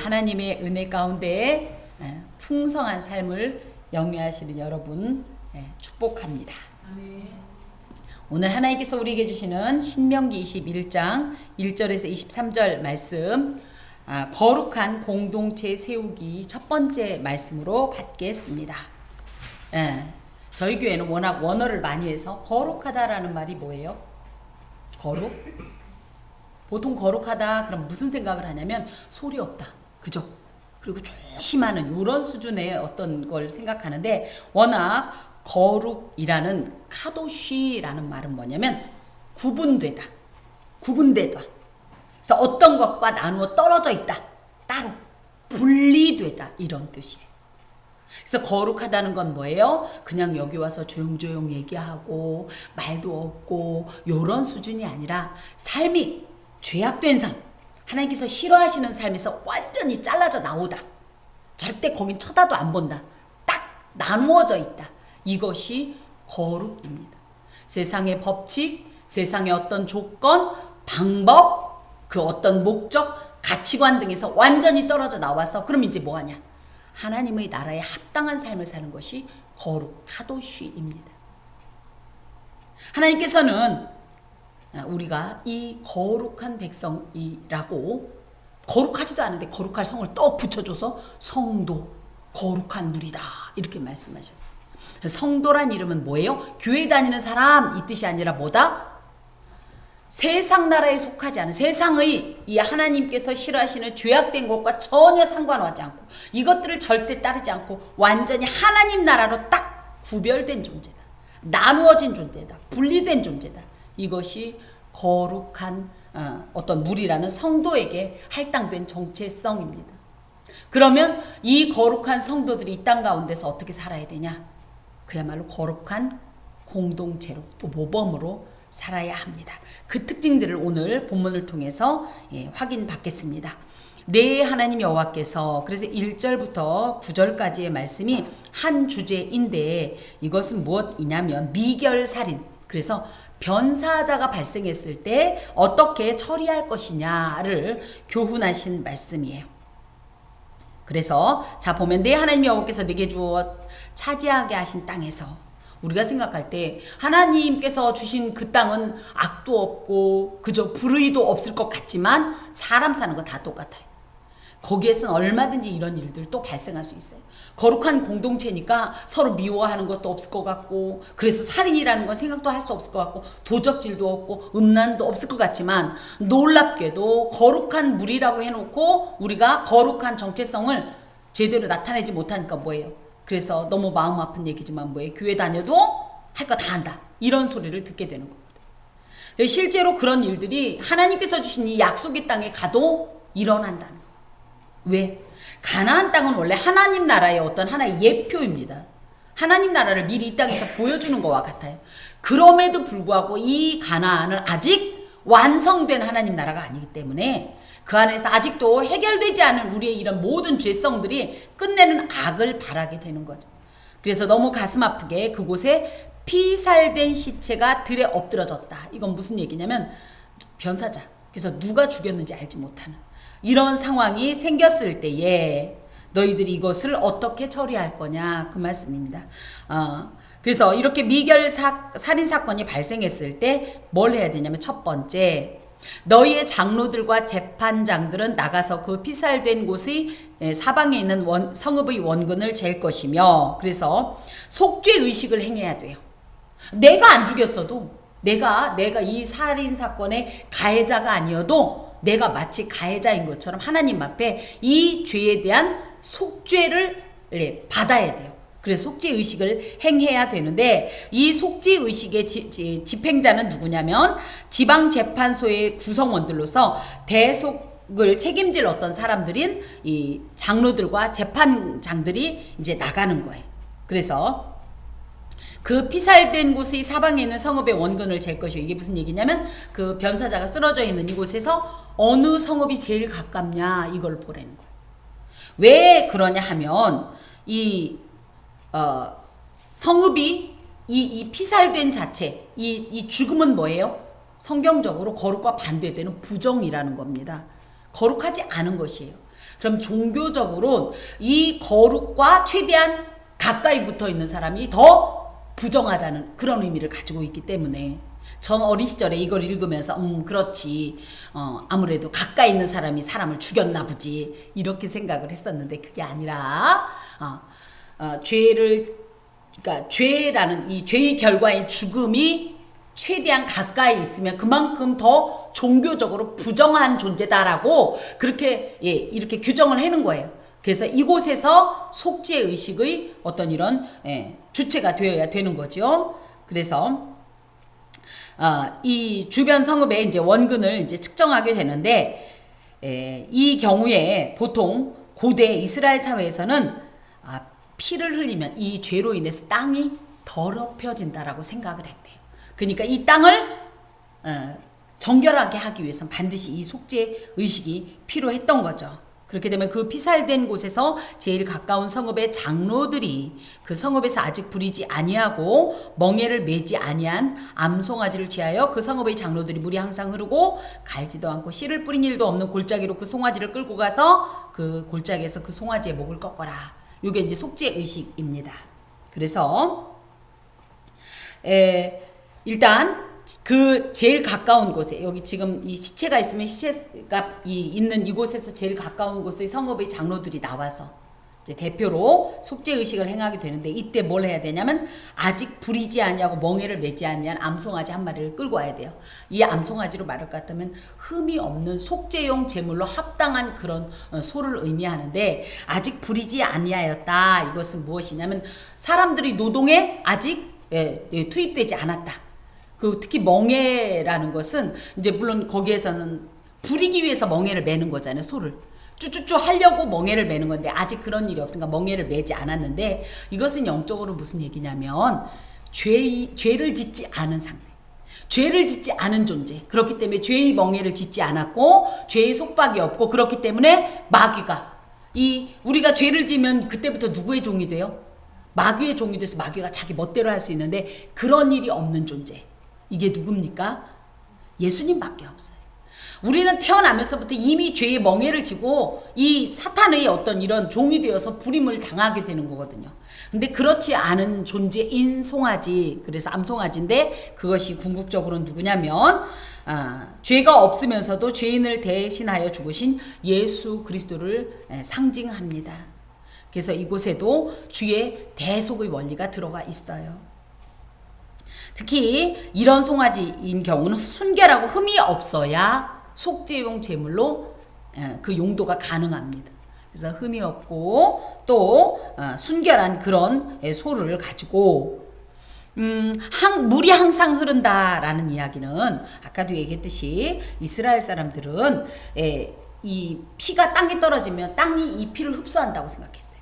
하나님의 은혜 가운데 풍성한 삶을 영위하시는 여러분 축복합니다. 오늘 하나님께서 우리에게 주시는 신명기 21장 1절에서 23절 말씀, 거룩한 공동체 세우기 첫 번째 말씀으로 받겠습니다. 저희 교회는 워낙 원어를 많이 해서 거룩하다라는 말이 뭐예요? 거룩? 보통 거룩하다 그럼 무슨 생각을 하냐면 소리 없다, 그죠? 그리고 조심하는 이런 수준의 어떤 걸 생각하는데, 워낙 거룩이라는 카도시라는 말은 뭐냐면 구분되다, 그래서 어떤 것과 나누어 떨어져 있다, 따로 분리되다, 이런 뜻이에요. 그래서 거룩하다는 건 뭐예요? 그냥 여기 와서 조용조용 얘기하고 말도 없고 요런 수준이 아니라 삶이 죄악된 삶, 하나님께서 싫어하시는 삶에서 완전히 잘라져 나오다, 절대 거긴 쳐다도 안 본다, 딱 나누어져 있다, 이것이 거룩입니다. 세상의 법칙, 세상의 어떤 조건, 방법, 그 어떤 목적, 가치관 등에서 완전히 떨어져 나와서 그럼 이제 뭐하냐? 하나님의 나라에 합당한 삶을 사는 것이 거룩, 카도시입니다. 하나님께서는 우리가 이 거룩한 백성이라고, 거룩하지도 않은데 거룩할 성을 또 붙여줘서 성도, 거룩한 무리다, 이렇게 말씀하셨어요. 성도란 이름은 뭐예요? 교회 다니는 사람 이 뜻이 아니라 뭐다? 세상 나라에 속하지 않은, 세상의 이 하나님께서 싫어하시는 죄악된 것과 전혀 상관하지 않고 이것들을 절대 따르지 않고 완전히 하나님 나라로 딱 구별된 존재다, 나누어진 존재다, 분리된 존재다, 이것이 거룩한 어떤 무리라는 성도에게 할당된 정체성입니다. 그러면 이 거룩한 성도들이 이 땅 가운데서 어떻게 살아야 되냐? 그야말로 거룩한 공동체로, 또 모범으로 살아야 합니다. 그 특징들을 오늘 본문을 통해서 확인받겠습니다. 내 하나님 여호와께서, 그래서 1절부터 9절까지의 말씀이 한 주제인데, 이것은 무엇이냐면 미결살인, 그래서 변사자가 발생했을 때 어떻게 처리할 것이냐를 교훈하신 말씀이에요. 그래서 자 보면, 내 하나님 여호와께서 내게 주어 차지하게 하신 땅에서, 우리가 생각할 때 하나님께서 주신 그 땅은 악도 없고 그저 불의도 없을 것 같지만 사람 사는 거 다 똑같아요. 거기에서는 얼마든지 이런 일들도 발생할 수 있어요. 거룩한 공동체니까 서로 미워하는 것도 없을 것 같고, 그래서 살인이라는 건 생각도 할 수 없을 것 같고, 도적질도 없고 음란도 없을 것 같지만, 놀랍게도 거룩한 무리라고 해놓고 우리가 거룩한 정체성을 제대로 나타내지 못하니까 뭐예요? 그래서 너무 마음 아픈 얘기지만 뭐예요? 교회 다녀도 할 거 다 한다, 이런 소리를 듣게 되는 겁니다. 실제로 그런 일들이 하나님께서 주신 이 약속의 땅에 가도 일어난다는 거예요. 왜? 가나안 땅은 원래 하나님 나라의 어떤 하나의 예표입니다. 하나님 나라를 미리 이 땅에서 보여주는 것과 같아요. 그럼에도 불구하고 이 가나안은 아직 완성된 하나님 나라가 아니기 때문에 그 안에서 아직도 해결되지 않은 우리의 이런 모든 죄성들이 끝내는 악을 바라게 되는 거죠. 그래서 너무 가슴 아프게 그곳에 피살된 시체가 들에 엎드러졌다. 이건 무슨 얘기냐면 변사자, 그래서 누가 죽였는지 알지 못하는 이런 상황이 생겼을 때에 너희들이 이것을 어떻게 처리할 거냐, 그 말씀입니다. 그래서 이렇게 미결 살인 사건이 발생했을 때 뭘 해야 되냐면, 첫 번째, 너희의 장로들과 재판장들은 나가서 그 피살된 곳의 사방에 있는 성읍의 원근을 잴 것이며, 그래서 속죄 의식을 행해야 돼요. 내가 안 죽였어도, 내가 이 살인 사건의 가해자가 아니어도 내가 마치 가해자인 것처럼 하나님 앞에 이 죄에 대한 속죄를 받아야 돼요. 그래서 속죄 의식을 행해야 되는데, 이 속죄 의식의 집행자는 누구냐면 지방재판소의 구성원들로서 대속을 책임질 어떤 사람들인 이 장로들과 재판장들이 이제 나가는 거예요. 그래서 그 피살된 곳의 사방에 있는 성읍의 원근을 잴 것이요. 이게 무슨 얘기냐면, 그 변사자가 쓰러져 있는 이곳에서 어느 성읍이 제일 가깝냐, 이걸 보라는 거예요. 왜 그러냐 하면, 이 성읍이 이 피살된 자체, 이 죽음은 뭐예요? 성경적으로 거룩과 반대되는 부정이라는 겁니다. 거룩하지 않은 것이에요. 그럼 종교적으로 이 거룩과 최대한 가까이 붙어 있는 사람이 더 부정하다는 그런 의미를 가지고 있기 때문에 전 어린 시절에 이걸 읽으면서 그렇지 아무래도 가까이 있는 사람이 사람을 죽였나 보지 이렇게 생각을 했었는데 그게 아니라 그러니까 죄라는 이 죄의 결과인 죽음이 최대한 가까이 있으면 그만큼 더 종교적으로 부정한 존재다라고 그렇게 이렇게 규정을 해놓은 거예요. 그래서 이곳에서 속죄 의식의 어떤 이런 주체가 되어야 되는 거죠. 그래서 이 주변 성읍의 이제 원근을 이제 측정하게 되는데 이 경우에 보통 고대 이스라엘 사회에서는 피를 흘리면 이 죄로 인해서 땅이 더럽혀진다라고 생각을 했대요. 그러니까 이 땅을 정결하게 하기 위해서는 반드시 이 속죄 의식이 필요했던 거죠. 그렇게 되면 그 피살된 곳에서 제일 가까운 성읍의 장로들이 그 성읍에서 아직 부리지 아니하고 멍에를 매지 아니한 암송아지를 취하여 그 성읍의 장로들이 물이 항상 흐르고 갈지도 않고 씨를 뿌린 일도 없는 골짜기로 그 송아지를 끌고 가서 그 골짜기에서 그 송아지의 목을 꺾어라. 이게 이제 속죄 의식입니다. 그래서 일단 그 제일 가까운 곳에 여기 지금 이 시체가 있으면 시체가 있는 이곳에서 제일 가까운 곳의 성읍의 장로들이 나와서 이제 대표로 속죄 의식을 행하게 되는데 이때 뭘 해야 되냐면 아직 부리지 아니하고 멍에를 매지 아니한 암송아지 한 마리를 끌고 와야 돼요. 이 암송아지로 말할 것 같으면 흠이 없는 속죄용 제물로 합당한 그런 소를 의미하는데 아직 부리지 아니하였다. 이것은 무엇이냐면 사람들이 노동에 아직 투입되지 않았다. 그 특히 멍에라는 것은 이제 물론 거기에서는 부리기 위해서 멍에를 매는 거잖아요. 소를 쭈쭈쭈 하려고 멍에를 매는 건데 아직 그런 일이 없으니까 멍에를 매지 않았는데 이것은 영적으로 무슨 얘기냐면 죄를 짓지 않은 상태, 죄를 짓지 않은 존재. 그렇기 때문에 죄의 멍에를 짓지 않았고 죄의 속박이 없고 그렇기 때문에 마귀가 우리가 죄를 지면 그때부터 누구의 종이 돼요? 마귀의 종이 돼서 마귀가 자기 멋대로 할 수 있는데 그런 일이 없는 존재. 이게 누굽니까? 예수님밖에 없어요. 우리는 태어나면서부터 이미 죄의 멍에를 지고 이 사탄의 어떤 이런 종이 되어서 부림을 당하게 되는 거거든요. 근데 그렇지 않은 존재인 송아지, 그래서 암송아지인데 그것이 궁극적으로는 누구냐면 죄가 없으면서도 죄인을 대신하여 죽으신 예수 그리스도를 상징합니다. 그래서 이곳에도 주의 대속의 원리가 들어가 있어요. 특히 이런 송아지인 경우는 순결하고 흠이 없어야 속죄용 제물로 그 용도가 가능합니다. 그래서 흠이 없고 또 순결한 그런 소를 가지고 물이 항상 흐른다라는 이야기는 아까도 얘기했듯이 이스라엘 사람들은 이 피가 땅에 떨어지면 땅이 이 피를 흡수한다고 생각했어요.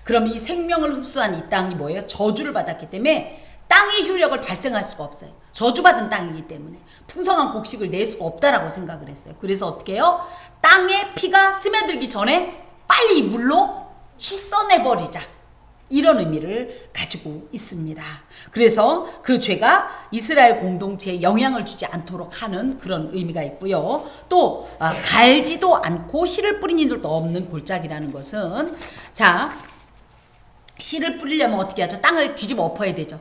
그럼 이 생명을 흡수한 이 땅이 뭐예요? 저주를 받았기 때문에 땅의 효력을 발생할 수가 없어요. 저주받은 땅이기 때문에 풍성한 곡식을 낼 수가 없다라고 생각을 했어요. 그래서 어떻게 해요? 땅에 피가 스며들기 전에 빨리 물로 씻어내버리자. 이런 의미를 가지고 있습니다. 그래서 그 죄가 이스라엘 공동체에 영향을 주지 않도록 하는 그런 의미가 있고요. 또 갈지도 않고 씨를 뿌린 이들도 없는 골짜기라는 것은 씨를 뿌리려면 어떻게 하죠? 땅을 뒤집어 엎어야 되죠.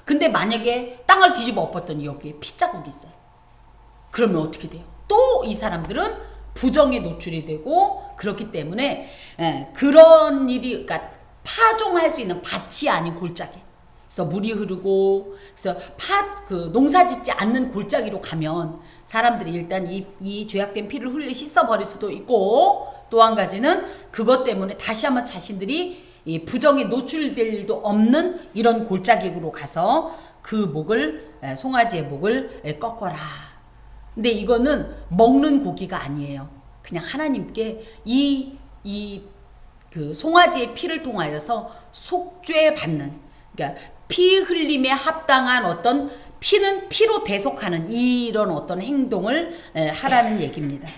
근데 만약에 땅을 뒤집어 엎었더니 여기에 피자국이 있어요. 그러면 어떻게 돼요? 또 이 사람들은 부정에 노출이 되고 그렇기 때문에 그런 일이 그러니까 파종할 수 있는 밭이 아닌 골짜기. 그래서 물이 흐르고 그래서 농사 짓지 않는 골짜기로 가면 사람들이 일단 이 죄악된 피를 씻어 버릴 수도 있고 또 한 가지는 그것 때문에 다시 한번 자신들이 이 부정에 노출될 일도 없는 이런 골짜기로 가서 그 송아지의 목을 꺾어라. 근데 이거는 먹는 고기가 아니에요. 그냥 하나님께 그 송아지의 피를 통하여서 속죄 받는, 그러니까 피 흘림에 합당한 어떤 피는 피로 대속하는 이런 어떤 행동을 하라는 얘기입니다.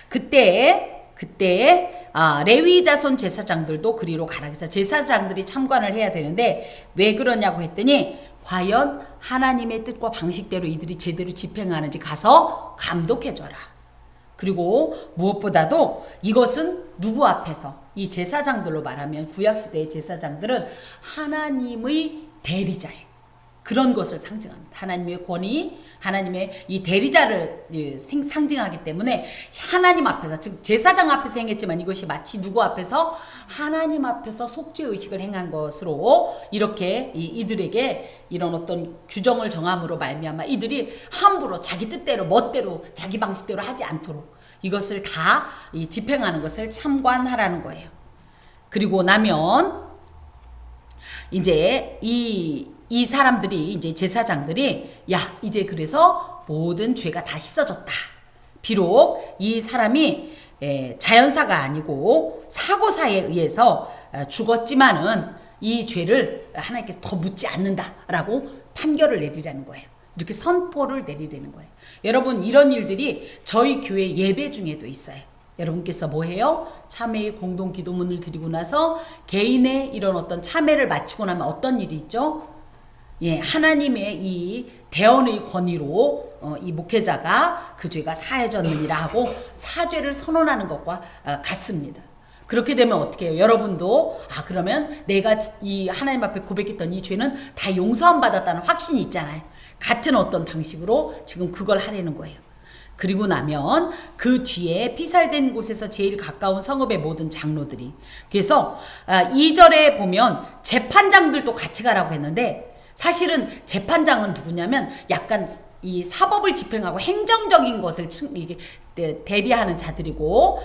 그때 레위 자손 제사장들도 그리로 가라. 그래서 제사장들이 참관을 해야 되는데 왜 그러냐고 했더니 과연 하나님의 뜻과 방식대로 이들이 제대로 집행하는지 가서 감독해줘라. 그리고 무엇보다도 이것은 누구 앞에서, 이 제사장들로 말하면 구약시대의 제사장들은 하나님의 대리자예요. 그런 것을 상징합니다. 하나님의 권위, 하나님의 이 대리자를 상징하기 때문에 하나님 앞에서, 즉 제사장 앞에서 행했지만 이것이 마치 누구 앞에서? 하나님 앞에서 속죄의식을 행한 것으로 이렇게 이들에게 이런 어떤 규정을 정함으로 말미암아 이들이 함부로 자기 뜻대로 멋대로 자기 방식대로 하지 않도록 이것을 다 집행하는 것을 참관하라는 거예요. 그리고 나면 이제 이 사람들이, 이제 제사장들이, 야, 이제 그래서 모든 죄가 다 씻어졌다. 비록 이 사람이 자연사가 아니고 사고사에 의해서 죽었지만은 이 죄를 하나님께서 더 묻지 않는다라고 판결을 내리라는 거예요. 이렇게 선포를 내리라는 거예요. 여러분, 이런 일들이 저희 교회 예배 중에도 있어요. 여러분께서 뭐 해요? 참회의 공동 기도문을 드리고 나서 개인의 이런 어떤 참회를 마치고 나면 어떤 일이 있죠? 예, 하나님의 이 대언의 권위로 이 목회자가 그 죄가 사해졌느니라 하고 사죄를 선언하는 것과 같습니다. 그렇게 되면 어떻게 해요? 여러분도 그러면 내가 이 하나님 앞에 고백했던 이 죄는 다 용서함 받았다는 확신이 있잖아요. 같은 어떤 방식으로 지금 그걸 하려는 거예요. 그리고 나면 그 뒤에 피살된 곳에서 제일 가까운 성읍의 모든 장로들이, 그래서 2절에 보면 재판장들도 같이 가라고 했는데 사실은 재판장은 누구냐면 약간 이 사법을 집행하고 행정적인 것을 이게 대리하는 자들이고,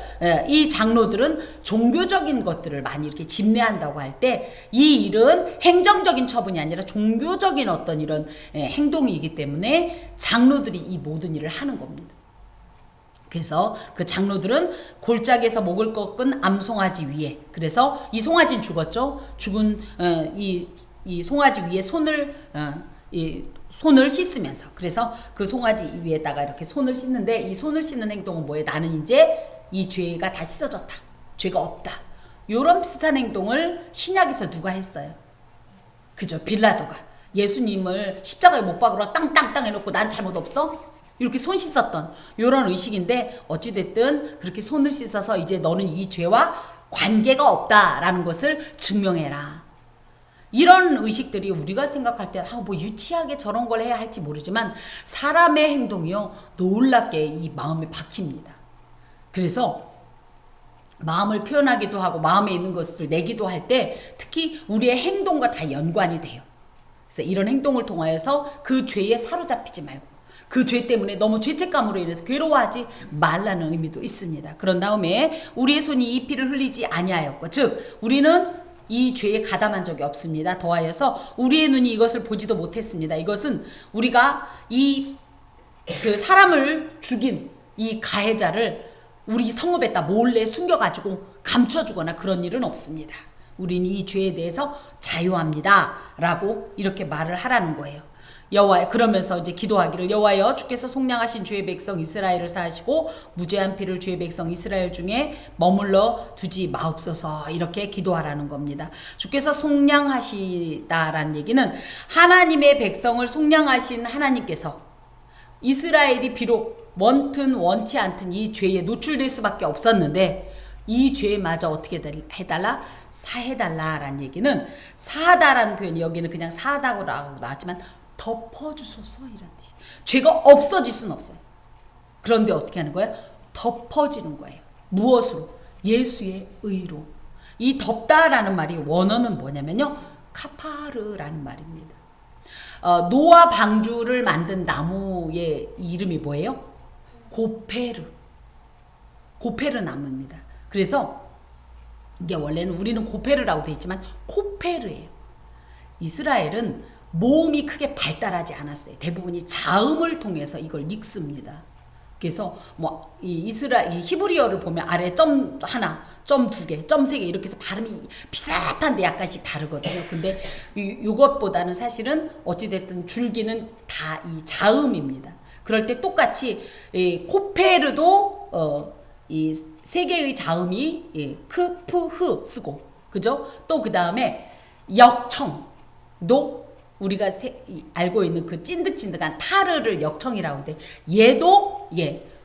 이 장로들은 종교적인 것들을 많이 이렇게 집례한다고 할 때 이 일은 행정적인 처분이 아니라 종교적인 어떤 이런 행동이기 때문에 장로들이 이 모든 일을 하는 겁니다. 그래서 그 장로들은 골짜기에서 목을 꺾은 암송아지 위에, 그래서 이 송아지는 죽었죠. 죽은 이 송아지 위에 손을 씻으면서, 그래서 그 송아지 위에다가 이렇게 손을 씻는데, 이 손을 씻는 행동은 뭐예요? 나는 이제 이 죄가 다 씻어졌다, 죄가 없다. 요런 비슷한 행동을 신약에서 누가 했어요? 그죠? 빌라도가 예수님을 십자가에 못 박으러 땅땅땅 해놓고 난 잘못 없어? 이렇게 손 씻었던 요런 의식인데, 어찌됐든 그렇게 손을 씻어서 이제 너는 이 죄와 관계가 없다라는 것을 증명해라. 이런 의식들이 우리가 생각할 때 뭐 유치하게 저런 걸 해야 할지 모르지만 사람의 행동이요 놀랍게 이 마음에 박힙니다. 그래서 마음을 표현하기도 하고 마음에 있는 것을 내기도 할 때 특히 우리의 행동과 다 연관이 돼요. 그래서 이런 행동을 통하여서 그 죄에 사로잡히지 말고 그 죄 때문에 너무 죄책감으로 인해서 괴로워하지 말라는 의미도 있습니다. 그런 다음에 우리의 손이 이 피를 흘리지 아니하였고, 즉 우리는 이 죄에 가담한 적이 없습니다. 더하여서 우리의 눈이 이것을 보지도 못했습니다. 이것은 우리가 그 사람을 죽인 이 가해자를 우리 성읍에다 몰래 숨겨가지고 감춰주거나 그런 일은 없습니다. 우리는 이 죄에 대해서 자유합니다 라고 이렇게 말을 하라는 거예요. 여호와, 그러면서 이제 기도하기를, 여호와여 주께서 속량하신 주의 백성 이스라엘을 사하시고 무죄한 피를 주의 백성 이스라엘 중에 머물러 두지 마옵소서, 이렇게 기도하라는 겁니다. 주께서 속량하시다라는 얘기는 하나님의 백성을 속량하신 하나님께서 이스라엘이 비록 원튼 원치 않든 이 죄에 노출될 수밖에 없었는데 이 죄마저 어떻게 해달라? 사해달라라는 얘기는, 사하다라는 표현이 여기는 그냥 사하다고 나왔지만 덮어주소서 이런 뜻이. 죄가 없어질 수는 없어요. 그런데 어떻게 하는 거예요? 덮어지는 거예요. 무엇으로? 예수의 의로. 이 덮다라는 말이 원어는 뭐냐면요, 카파르라는 말입니다. 노아 방주를 만든 나무의 이름이 뭐예요? 고페르. 고페르 나무입니다. 그래서 이게 원래는 우리는 고페르라고 되어 있지만 코페르예요. 이스라엘은 모음이 크게 발달하지 않았어요. 대부분이 자음을 통해서 이걸 읽습니다. 그래서 뭐 이 히브리어를 보면 아래 점 하나, 점 두 개, 점 세 개 이렇게 해서 발음이 비슷한데 약간씩 다르거든요. 근데 이것보다는 사실은 어찌됐든 줄기는 다 이 자음입니다. 그럴 때 똑같이 코페르도 이 세 개의 자음이 크, 푸, 흐 쓰고, 그죠? 또 그 다음에 역청도 우리가 알고 있는 그 찐득찐득한 타르를 역청이라고 하는데, 얘도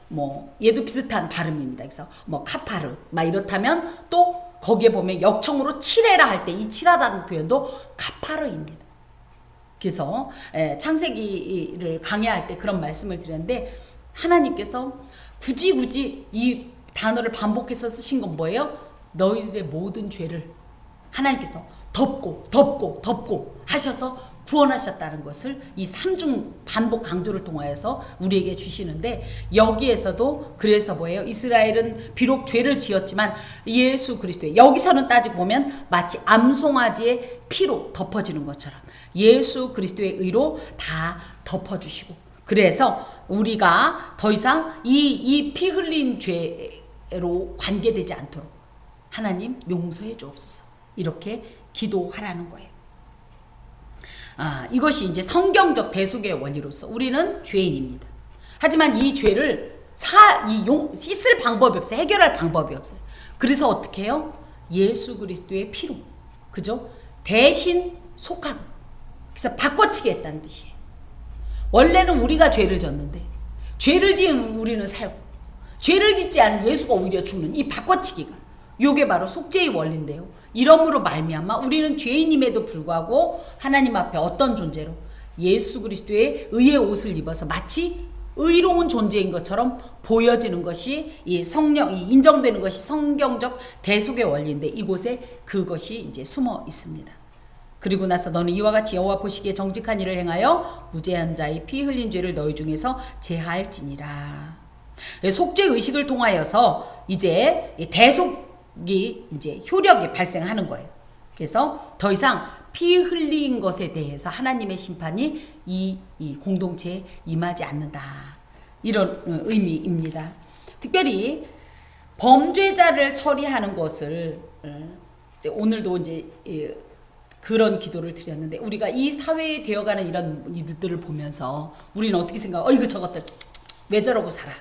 뭐 얘도 비슷한 발음입니다. 그래서 뭐 카파르 막 이렇다면 또 거기에 보면 역청으로 칠해라 할 때 이 칠하다는 표현도 카파르입니다. 그래서 창세기를 강의할 때 그런 말씀을 드렸는데 하나님께서 굳이 이 단어를 반복해서 쓰신 건 뭐예요? 너희들의 모든 죄를 하나님께서 덮고 하셔서 구원하셨다는 것을 이 삼중 반복 강조를 통하여서 우리에게 주시는데 여기에서도 그래서 뭐예요? 이스라엘은 비록 죄를 지었지만 예수 그리스도의 여기서는 따지고 보면 마치 암송아지의 피로 덮어지는 것처럼 예수 그리스도의 의로 다 덮어주시고 그래서 우리가 더 이상 이 피 흘린 죄로 관계되지 않도록 하나님 용서해 주옵소서 이렇게 기도하라는 거예요. 이것이 이제 성경적 대속의 원리로서 우리는 죄인입니다. 하지만 이 죄를 씻을 방법이 없어요. 해결할 방법이 없어요. 그래서 어떻게 해요? 예수 그리스도의 피로 그죠? 대신 속하고 그래서 바꿔치기 했다는 뜻이에요. 원래는 우리가 죄를 졌는데 죄를 지은 우리는 살고 죄를 짓지 않은 예수가 오히려 죽는 이 바꿔치기가 요게 바로 속죄의 원리인데요. 이러므로 말미암아 우리는 죄인임에도 불구하고 하나님 앞에 어떤 존재로 예수 그리스도의 의의 옷을 입어서 마치 의로운 존재인 것처럼 보여지는 것이 이 인정되는 것이 성경적 대속의 원리인데 이곳에 그것이 이제 숨어 있습니다. 그리고 나서 너는 이와 같이 여호와 보시기에 정직한 일을 행하여 무죄한 자의 피 흘린 죄를 너희 중에서 제할지니라. 속죄 의식을 통하여서 이제 대속이 이제 효력이 발생하는 거예요. 그래서 더 이상 피 흘린 것에 대해서 하나님의 심판이 이 공동체에 임하지 않는다. 이런 의미입니다. 특별히 범죄자를 처리하는 것을 오늘도 이제 그런 기도를 드렸는데 우리가 이 사회에 되어가는 이런 일들을 보면서 우리는 어떻게 생각하고 이거 저것들 왜 저러고 살아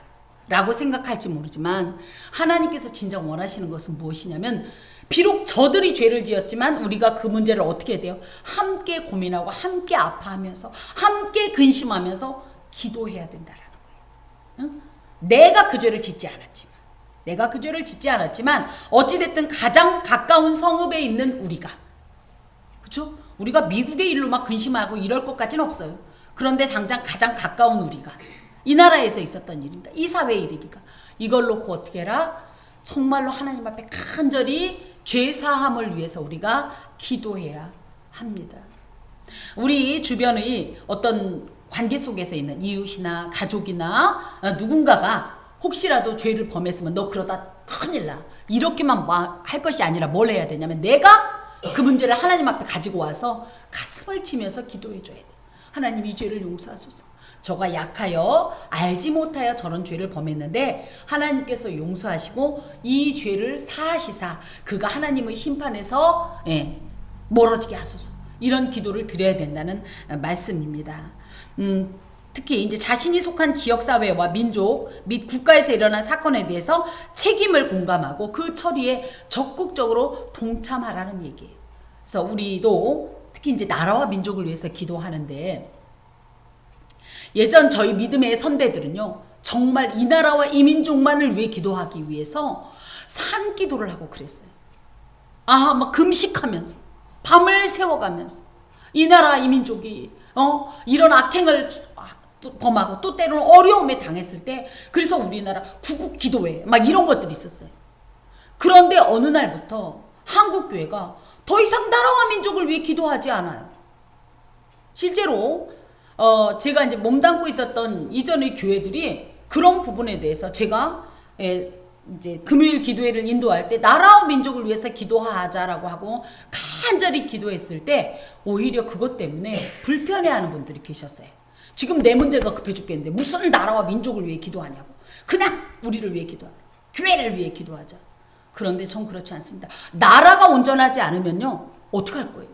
라고 생각할지 모르지만 하나님께서 진정 원하시는 것은 무엇이냐면 비록 저들이 죄를 지었지만 우리가 그 문제를 어떻게 해야 돼요? 함께 고민하고 함께 아파하면서 함께 근심하면서 기도해야 된다라는 거예요. 응? 내가 그 죄를 짓지 않았지만 어찌됐든 가장 가까운 성읍에 있는 우리가 그렇죠? 우리가 미국의 일로 막 근심하고 이럴 것까지는 없어요. 그런데 당장 가장 가까운 우리가 이 나라에서 있었던 일입니다. 이 사회의 일이니까 이걸 놓고 어떻게 해라? 정말로 하나님 앞에 간절히 죄사함을 위해서 우리가 기도해야 합니다. 우리 주변의 어떤 관계 속에서 있는 이웃이나 가족이나 누군가가 혹시라도 죄를 범했으면 너 그러다 큰일 나 이렇게만 할 것이 아니라 뭘 해야 되냐면 내가 그 문제를 하나님 앞에 가지고 와서 가슴을 치면서 기도해 줘야 돼. 하나님 이 죄를 용서하소서. 저가 약하여 알지 못하여 저런 죄를 범했는데 하나님께서 용서하시고 이 죄를 사하시사 그가 하나님의 심판에서 멀어지게 하소서. 이런 기도를 드려야 된다는 말씀입니다. 특히 이제 자신이 속한 지역사회와 민족 및 국가에서 일어난 사건에 대해서 책임을 공감하고 그 처리에 적극적으로 동참하라는 얘기예요. 그래서 우리도 특히 이제 나라와 민족을 위해서 기도하는데 예전 저희 믿음의 선배들은요 정말 이 나라와 이 민족만을 위해 기도하기 위해서 산기도를 하고 그랬어요. 막 금식하면서 밤을 새워가면서 이 나라 이 민족이 이런 악행을 범하고 또 때로는 어려움에 당했을 때 그래서 우리나라 구국 기도회 막 이런 것들이 있었어요. 그런데 어느 날부터 한국교회가 더 이상 나라와 민족을 위해 기도하지 않아요. 실제로 제가 이제 몸담고 있었던 이전의 교회들이 그런 부분에 대해서 제가 이제 금요일 기도회를 인도할 때 나라와 민족을 위해서 기도하자라고 하고 간절히 기도했을 때 오히려 그것 때문에 불편해하는 분들이 계셨어요. 지금 내 문제가 급해 죽겠는데 무슨 나라와 민족을 위해 기도하냐고. 그냥 우리를 위해 기도하라. 교회를 위해 기도하자. 그런데 전 그렇지 않습니다. 나라가 온전하지 않으면요. 어떻게 할 거예요?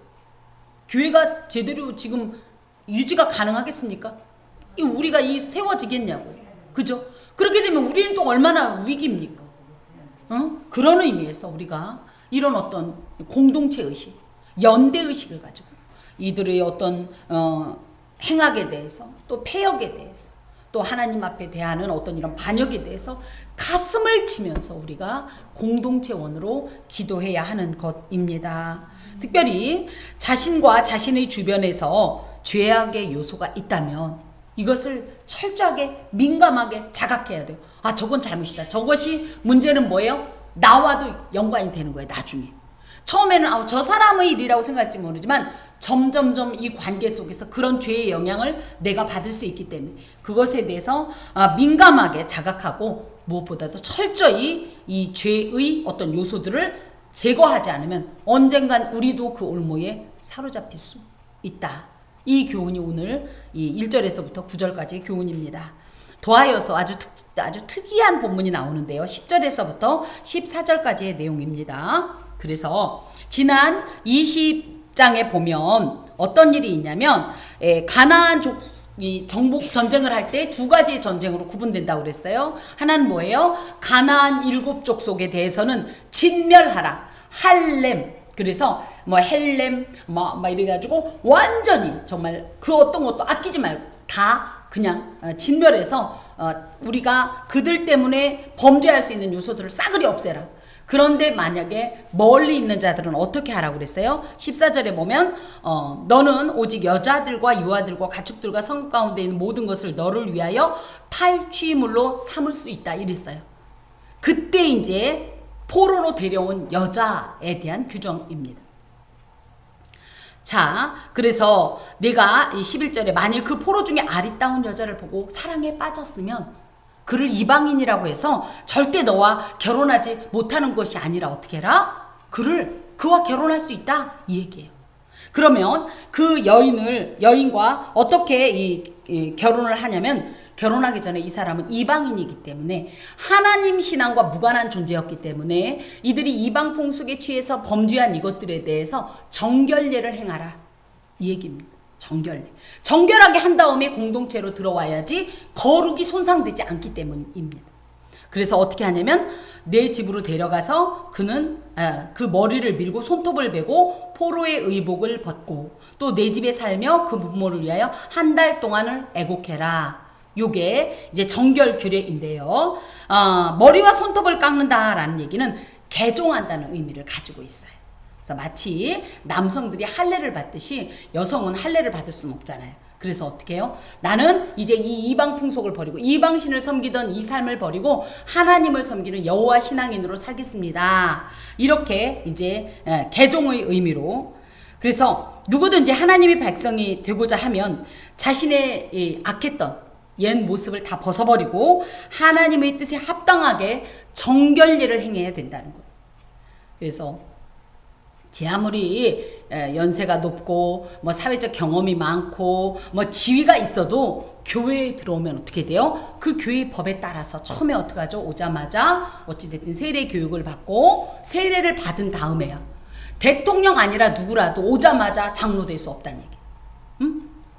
교회가 제대로 지금 유지가 가능하겠습니까? 우리가 세워지겠냐고요. 그죠? 그렇게 되면 우리는 또 얼마나 위기입니까? 그런 의미에서 우리가 이런 어떤 공동체 의식, 연대 의식을 가지고 이들의 어떤 행악에 대해서 또 폐역에 대해서 또 하나님 앞에 대하는 어떤 이런 반역에 대해서 가슴을 치면서 우리가 공동체원으로 기도해야 하는 것입니다. 특별히 자신과 자신의 주변에서 죄악의 요소가 있다면 이것을 철저하게 민감하게 자각해야 돼요. 아, 저건 잘못이다. 저것이 문제는 뭐예요? 나와도 연관이 되는 거예요. 나중에. 처음에는 저 사람의 일이라고 생각할지 모르지만 점점점 이 관계 속에서 그런 죄의 영향을 내가 받을 수 있기 때문에 그것에 대해서 민감하게 자각하고 무엇보다도 철저히 이 죄의 어떤 요소들을 제거하지 않으면 언젠간 우리도 그 올무에 사로잡힐 수 있다. 이 교훈이 오늘 이 1절에서부터 9절까지의 교훈입니다. 더하여서 아주 특이한 본문이 나오는데요. 10절에서부터 14절까지의 내용입니다. 그래서 지난 20장에 보면 어떤 일이 있냐면 가나안 이 정복 전쟁을 할 때 두 가지의 전쟁으로 구분된다고 그랬어요. 하나는 뭐예요? 가나안 7족속에 대해서는 진멸하라. 할렘. 그래서 뭐 헬렘 막 이래가지고 완전히 정말 그 어떤 것도 아끼지 말고 다 그냥 진멸해서 우리가 그들 때문에 범죄할 수 있는 요소들을 싸그리 없애라. 그런데 만약에 멀리 있는 자들은 어떻게 하라고 그랬어요? 14절에 보면 너는 오직 여자들과 유아들과 가축들과 성읍 가운데 있는 모든 것을 너를 위하여 탈취물로 삼을 수 있다 이랬어요. 그때 이제 포로로 데려온 여자에 대한 규정입니다. 자, 그래서 내가 이 11절에 만일 그 포로 중에 아리따운 여자를 보고 사랑에 빠졌으면 그를 이방인이라고 해서 절대 너와 결혼하지 못하는 것이 아니라 어떻게 해라? 그와 결혼할 수 있다 이 얘기예요. 그러면 그 여인과 어떻게 결혼을 하냐면 결혼하기 전에 이 사람은 이방인이기 때문에 하나님 신앙과 무관한 존재였기 때문에 이들이 이방 풍속에 취해서 범죄한 이것들에 대해서 정결례를 행하라 이 얘기입니다. 정결하게 한 다음에 공동체로 들어와야지 거룩이 손상되지 않기 때문입니다. 그래서 어떻게 하냐면 내 집으로 데려가서 그는 그 머리를 밀고 손톱을 베고 포로의 의복을 벗고 또 내 집에 살며 그 부모를 위하여 한 달 동안을 애곡해라. 요게 이제 정결 규례인데요. 머리와 손톱을 깎는다라는 얘기는 개종한다는 의미를 가지고 있어요. 그래서 마치 남성들이 할례를 받듯이 여성은 할례를 받을 수는 없잖아요. 그래서 어떻게 해요? 나는 이제 이 이방 풍속을 버리고 이방신을 섬기던 이 삶을 버리고 하나님을 섬기는 여호와 신앙인으로 살겠습니다. 이렇게 이제 개종의 의미로. 그래서 누구든지 하나님의 백성이 되고자 하면 자신의 이 악했던 옛 모습을 다 벗어버리고 하나님의 뜻에 합당하게 정결례를 행해야 된다는 거예요. 그래서 제 아무리 연세가 높고 뭐 사회적 경험이 많고 뭐 지위가 있어도 교회에 들어오면 어떻게 돼요? 그 교회 법에 따라서 처음에 어떻게 하죠? 오자마자 어찌됐든 세례 교육을 받고 세례를 받은 다음에야 대통령 아니라 누구라도 오자마자 장로 될 수 없다는 얘기.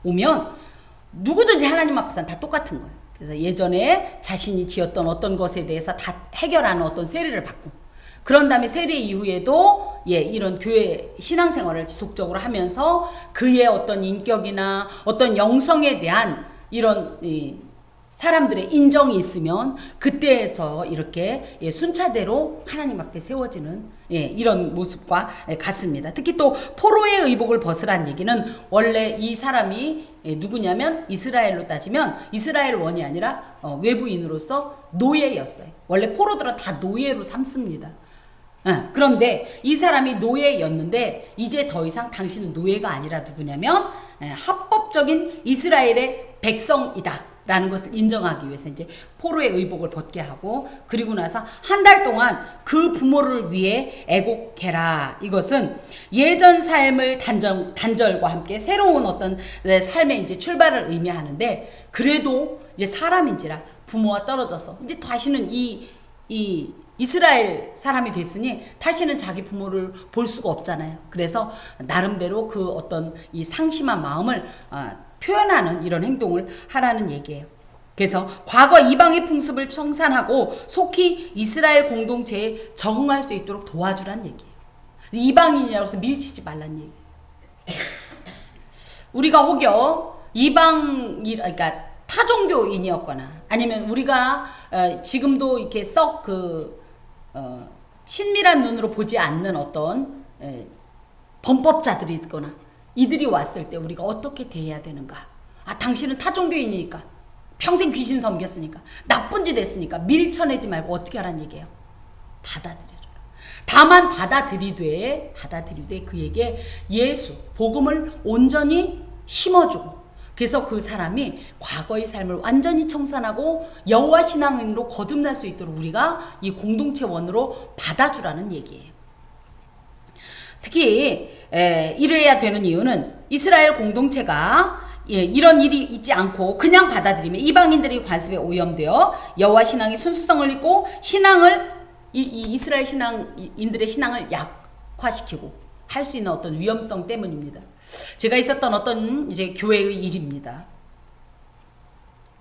오면 누구든지 하나님 앞에서는 다 똑같은 거예요. 그래서 예전에 자신이 지었던 어떤 것에 대해서 다 해결하는 어떤 세례를 받고 그런 다음에 세례 이후에도 이런 교회 신앙생활을 지속적으로 하면서 그의 어떤 인격이나 어떤 영성에 대한 이런 사람들의 인정이 있으면 그때에서 이렇게 순차대로 하나님 앞에 세워지는 이런 모습과 같습니다. 특히 또 포로의 의복을 벗으란 얘기는 원래 이 사람이 누구냐면 이스라엘로 따지면 이스라엘 원이 아니라 외부인으로서 노예였어요. 원래 포로들은 다 노예로 삼습니다. 그런데 이 사람이 노예였는데 이제 더 이상 당신은 노예가 아니라 누구냐면 합법적인 이스라엘의 백성이다 라는 것을 인정하기 위해서 이제 포로의 의복을 벗게 하고 그리고 나서 한 달 동안 그 부모를 위해 애곡해라. 이것은 예전 삶의 단절과 함께 새로운 어떤 삶의 이제 출발을 의미하는데 그래도 이제 사람인지라 부모와 떨어져서 이제 다시는 이 이스라엘 사람이 됐으니 다시는 자기 부모를 볼 수가 없잖아요. 그래서 나름대로 그 어떤 이 상심한 마음을 표현하는 이런 행동을 하라는 얘기예요. 그래서 과거 이방의 풍습을 청산하고 속히 이스라엘 공동체에 적응할 수 있도록 도와주란 얘기예요. 이방인이라고 해서 밀치지 말란 얘기예요. 우리가 혹여 그러니까 타종교인이었거나 아니면 우리가 지금도 이렇게 썩 친밀한 눈으로 보지 않는 어떤 범법자들이 있거나 이들이 왔을 때 우리가 어떻게 대해야 되는가? 당신은 타종교인이니까 평생 귀신 섬겼으니까 나쁜 짓 했으니까 밀쳐내지 말고 어떻게 하라는 얘기예요? 받아들여줘라. 다만 받아들이되 그에게 예수 복음을 온전히 심어주고, 그래서 그 사람이 과거의 삶을 완전히 청산하고 여호와 신앙인으로 거듭날 수 있도록 우리가 이 공동체원으로 받아주라는 얘기예요. 특히 이래야 되는 이유는 이스라엘 공동체가 이런 일이 있지 않고 그냥 받아들이면 이방인들의 관습에 오염되어 여호와 신앙의 순수성을 잃고 이스라엘 신앙인들의 신앙을 약화시키고 할 수 있는 어떤 위험성 때문입니다. 제가 있었던 어떤 이제 교회의 일입니다.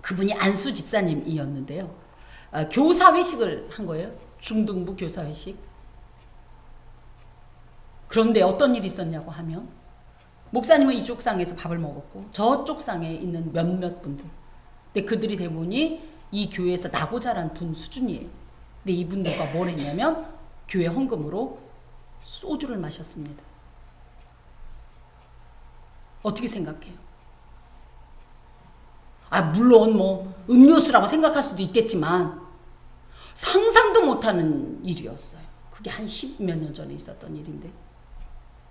그분이 안수 집사님이었는데요. 교사 회식을 한 거예요. 중등부 교사 회식. 그런데 어떤 일이 있었냐고 하면 목사님은 이쪽 상에서 밥을 먹었고 저쪽 상에 있는 몇몇 분들. 근데 그들이 대부분이 이 교회에서 나고 자란 분 수준이에요. 근데 이분들과 뭘 했냐면 교회 헌금으로 소주를 마셨습니다. 어떻게 생각해요? 물론 음료수라고 생각할 수도 있겠지만 상상도 못하는 일이었어요. 그게 한 10몇 년 전에 있었던 일인데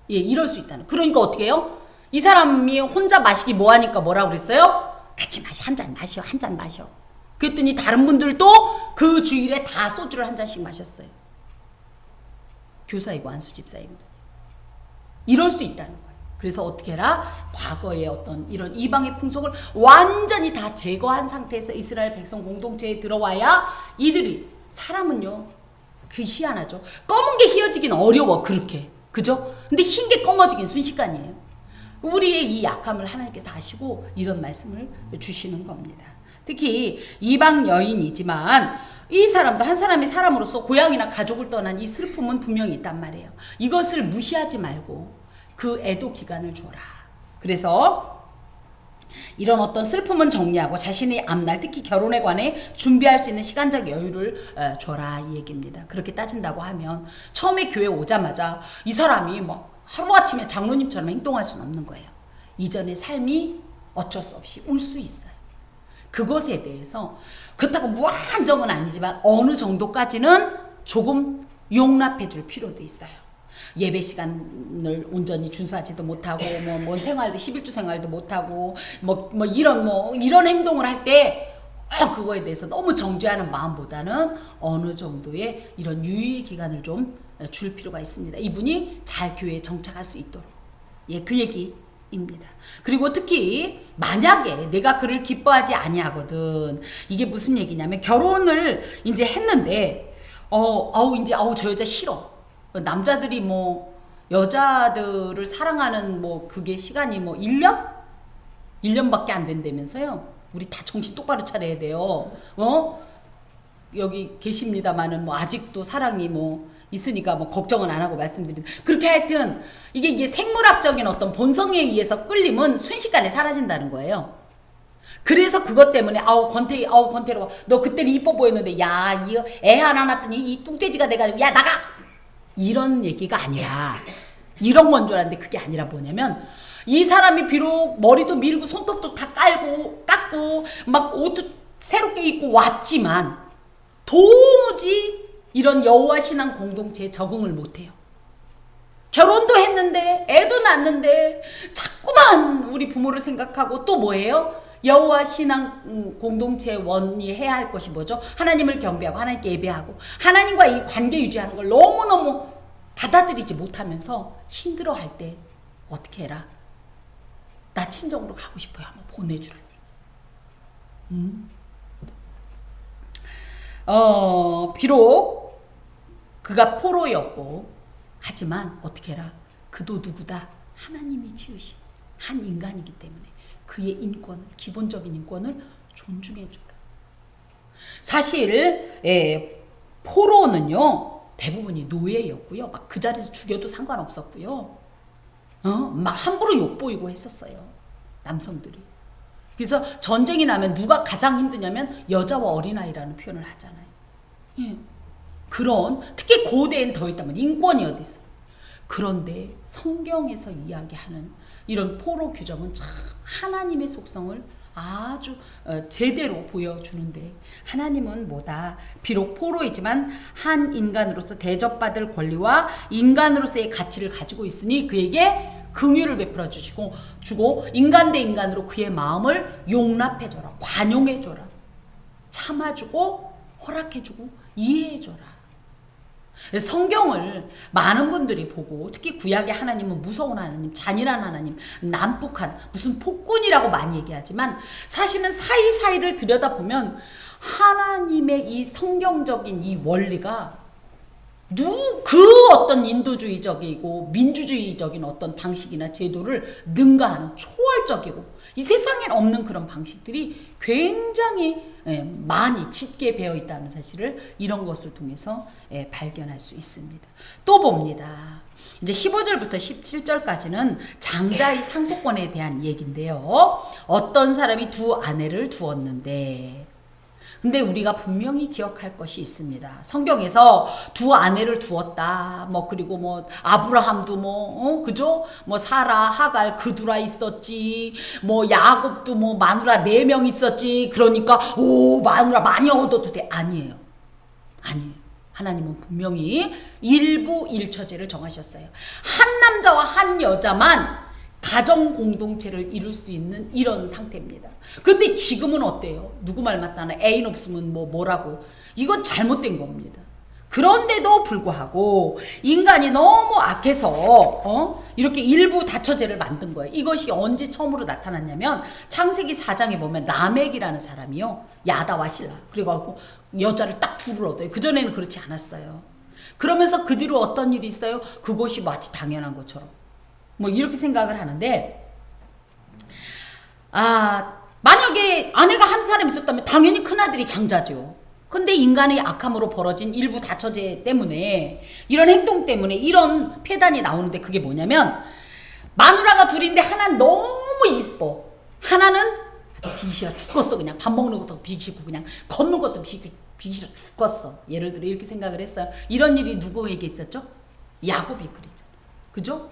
이럴 수 있다는. 그러니까 어떻게 해요? 이 사람이 혼자 마시기 뭐하니까 뭐라고 그랬어요? 같이 마셔. 한 잔 마셔. 그랬더니 다른 분들도 그 주일에 다 소주를 한 잔씩 마셨어요. 교사이고 안수집사이고. 이럴 수 있다는 거예요. 그래서 어떻게 해라? 과거의 어떤 이런 이방의 풍속을 완전히 다 제거한 상태에서 이스라엘 백성 공동체에 들어와야 이들이, 사람은요 희한하죠. 검은 게 희어지긴 어려워 그렇게. 그죠? 근데 흰 게 검어지긴 순식간이에요. 우리의 이 약함을 하나님께서 아시고 이런 말씀을 주시는 겁니다. 특히 이방 여인이지만 이 사람도 한 사람이 사람으로서 고향이나 가족을 떠난 이 슬픔은 분명히 있단 말이에요. 이것을 무시하지 말고 그 애도 기간을 줘라. 그래서 이런 어떤 슬픔은 정리하고 자신의 앞날, 특히 결혼에 관해 준비할 수 있는 시간적 여유를 줘라 이 얘기입니다. 그렇게 따진다고 하면 처음에 교회 오자마자 이 사람이 하루아침에 장로님처럼 행동할 수는 없는 거예요. 이전의 삶이 어쩔 수 없이 올 수 있어요. 그것에 대해서 그렇다고 무한정은 아니지만 어느 정도까지는 조금 용납해 줄 필요도 있어요. 예배 시간을 온전히 준수하지도 못하고 뭐 생활도 11주 생활도 못하고 이런 행동을 할 때 그거에 대해서 너무 정죄하는 마음보다는 어느 정도의 이런 유예 기간을 좀 줄 필요가 있습니다. 이분이 잘 교회에 정착할 수 있도록. 그 얘기입니다. 그리고 특히 만약에 내가 그를 기뻐하지 아니하거든. 이게 무슨 얘기냐면 결혼을 이제 했는데 이제 저 여자 싫어. 남자들이 여자들을 사랑하는 그게 시간이 1년? 1년밖에 안 된다면서요. 우리 다 정신 똑바로 차려야 돼요. 여기 계십니다만은 아직도 사랑이 있으니까 걱정은 안 하고 말씀드리는. 그렇게 하여튼 이게 생물학적인 어떤 본성에 의해서 끌림은 순식간에 사라진다는 거예요. 그래서 그것 때문에 권태로 너 그때는 이뻐 보였는데 야 이 애 하나 낳았더니 이 뚱돼지가 돼가지고 야 나가 이런 얘기가 아니라 이런 건 줄 알았는데 그게 아니라 뭐냐면 이 사람이 비록 머리도 밀고 손톱도 다 깎고 막 옷도 새롭게 입고 왔지만 도무지 이런 여호와 신앙 공동체에 적응을 못해요. 결혼도 했는데 애도 낳았는데 자꾸만 우리 부모를 생각하고 또 뭐예요? 여호와 신앙 공동체 원이 해야 할 것이 뭐죠? 하나님을 경배하고 하나님께 예배하고 하나님과 이 관계 유지하는 걸 너무너무 받아들이지 못하면서 힘들어할 때 어떻게 해라? 나 친정으로 가고 싶어요. 한번 보내주라. 비록 그가 포로였고 하지만 어떻게 해라? 그도 누구다? 하나님이 지으신 한 인간이기 때문에 그의 인권을, 기본적인 인권을 존중해줘라. 사실 포로는요 대부분이 노예였고요. 막 그 자리에서 죽여도 상관없었고요. 막 함부로 욕보이고 했었어요. 남성들이. 그래서 전쟁이 나면 누가 가장 힘드냐면 여자와 어린아이라는 표현을 하잖아요. 예. 그런 특히 고대엔 더 있다면 인권이 어디 있어. 그런데 성경에서 이야기하는 이런 포로 규정은 참 하나님의 속성을 아주 제대로 보여주는데, 하나님은 뭐다? 비록 포로이지만 한 인간으로서 대접받을 권리와 인간으로서의 가치를 가지고 있으니 그에게 긍휼을 베풀어 주고 인간 대 인간으로 그의 마음을 용납해줘라, 관용해줘라, 참아주고 허락해주고 이해해줘라. 성경을 많은 분들이 보고 특히 구약의 하나님은 무서운 하나님, 잔인한 하나님, 난폭한 무슨 폭군이라고 많이 얘기하지만 사실은 사이사이를 들여다보면 하나님의 이 성경적인 이 원리가 그 어떤 인도주의적이고 민주주의적인 어떤 방식이나 제도를 능가하는 초월적이고 이 세상엔 없는 그런 방식들이 굉장히 많이 짙게 배어 있다는 사실을 이런 것을 통해서 발견할 수 있습니다. 또 봅니다. 이제 15절부터 17절까지는 장자의 상속권에 대한 얘기인데요. 어떤 사람이 두 아내를 두었는데, 근데 우리가 분명히 기억할 것이 있습니다. 성경에서 두 아내를 두었다. 그리고 아브라함도 그죠? 사라, 하갈, 그두라 있었지. 야곱도 마누라 4명 있었지. 그러니까 마누라 많이 얻어도 돼. 아니에요. 하나님은 분명히 일부 일처제를 정하셨어요. 한 남자와 한 여자만 가정 공동체를 이룰 수 있는 이런 상태입니다. 근데 지금은 어때요? 누구 말 맞다나 애인 없으면 뭐라고. 이건 잘못된 겁니다. 그런데도 불구하고 인간이 너무 악해서 이렇게 일부 다처제를 만든 거예요. 이것이 언제 처음으로 나타났냐면 창세기 4장에 보면 라멕이라는 사람이요, 야다와 실라 그래갖고 여자를 딱 둘을 얻어요. 그전에는 그렇지 않았어요. 그러면서 그 뒤로 어떤 일이 있어요? 그것이 마치 당연한 것처럼 이렇게 생각을 하는데, 만약에 아내가 한 사람 있었다면 당연히 큰아들이 장자죠. 근데 인간의 악함으로 벌어진 일부 다처제 때문에, 이런 행동 때문에 이런 폐단이 나오는데, 그게 뭐냐면 마누라가 둘인데 하나는 너무 이뻐, 하나는 비기 싫어 죽겠어. 그냥 밥 먹는 것도 비기 싫고 그냥 걷는 것도 비기 싫어 죽겠어. 예를 들어 이렇게 생각을 했어요. 이런 일이 누구에게 있었죠? 야곱이 그랬잖아요. 그죠?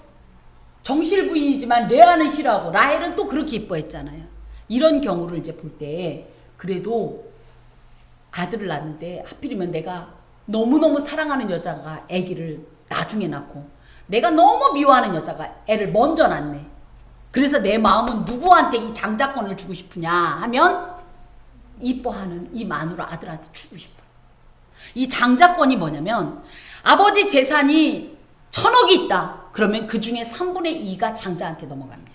정실 부인이지만 레아는 싫어하고 라헬은 또 그렇게 이뻐했잖아요. 이런 경우를 이제 볼 때, 그래도 아들을 낳는데 하필이면 내가 너무너무 사랑하는 여자가 아기를 나중에 낳고 내가 너무 미워하는 여자가 애를 먼저 낳네. 그래서 내 마음은 누구한테 이 장자권을 주고 싶으냐 하면 이뻐하는 이 마누라 아들한테 주고 싶어요. 이 장자권이 뭐냐면 아버지 재산이 1000억이 있다. 그러면 그 중에 3분의 2가 장자한테 넘어갑니다.